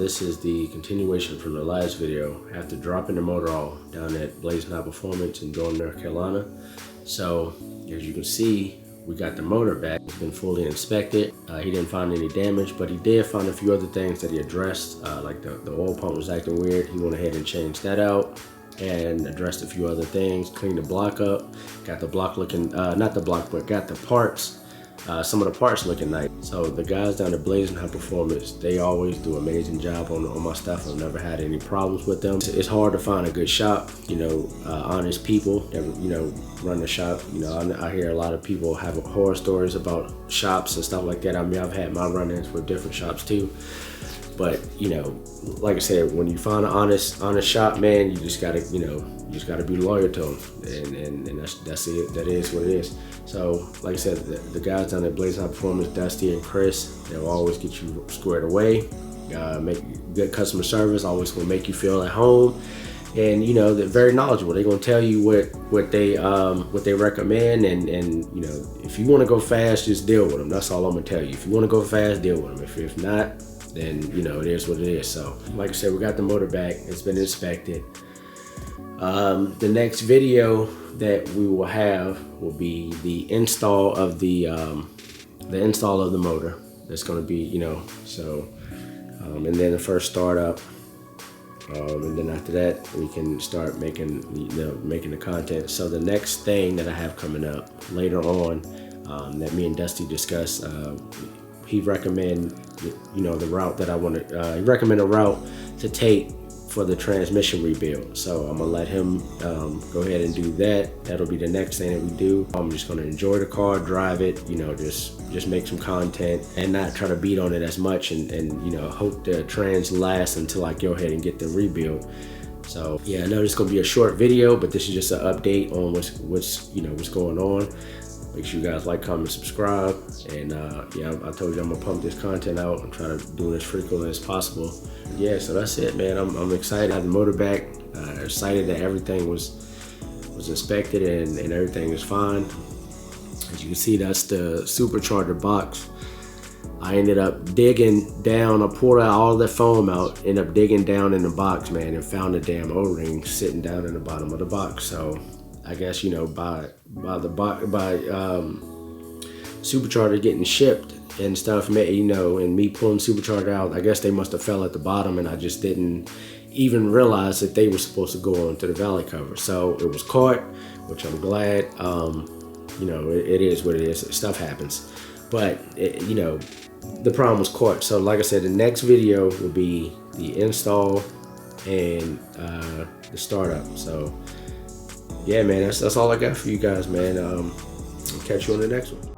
this is the continuation from the last video after dropping the motor off down at Blazing High Performance in Durham, North Carolina. So as you can see, we got the motor back. It's been fully inspected. He didn't find any damage, but he did find a few other things that he addressed, like the oil pump was acting weird. He went ahead and changed that out and addressed a few other things, cleaned the block up, got the block looking, not the block, but got the parts, some of the parts looking nice. So the guys down at Blazing High Performance, they always do an amazing job on my stuff. I've never had any problems with them. It's hard to find a good shop, honest people that, run the shop. I hear a lot of people have horror stories about shops and stuff like that. I mean, I've had my run-ins with different shops too. But, like I said, when you find an honest shop, man, you just gotta, be loyal to them. And that's it. That is what it is. So, like I said, the guys down at Blazing High Performance, Dusty and Chris, they'll always get you squared away. Make good customer service, always will make you feel at home. And, they're very knowledgeable. They're gonna tell you what they recommend. And if you wanna go fast, just deal with them. That's all I'm gonna tell you. If you wanna go fast, deal with them. If not, then it is what it is. So like I said, we got the motor back. It's been inspected. The next video that we will have will be the install of the motor. That's going to be and then the first startup, and then after that we can start making the content. So the next thing that I have coming up later on, that me and Dusty discussed, he recommend the route that I want to. He recommend a route to take for the transmission rebuild. So I'm gonna let him go ahead and do that. That'll be the next thing that we do. I'm just gonna enjoy the car, drive it, just make some content and not try to beat on it as much, and hope the trans lasts until I go ahead and get the rebuild. So yeah, I know this is gonna be a short video, but this is just an update on what's going on. Make sure you guys like, comment, subscribe, and I told you I'm gonna pump this content out and try to do it as frequently as possible. Yeah, so that's it, man. I'm excited to have the motor back. Excited that everything was inspected and everything is fine. As you can see, that's the supercharger box. I ended up digging down. I pulled out all the foam out, ended up digging down in the box, man, and found the damn O-ring sitting down in the bottom of the box. So I guess by supercharger getting shipped and stuff, and me pulling supercharger out, I guess they must have fell at the bottom, and I just didn't even realize that they were supposed to go onto the valley cover. So it was caught, which I'm glad. It is what it is. Stuff happens, but the problem was caught. So like I said, the next video will be the install and the startup. So yeah, man, that's all I got for you guys, man. I'll catch you on the next one.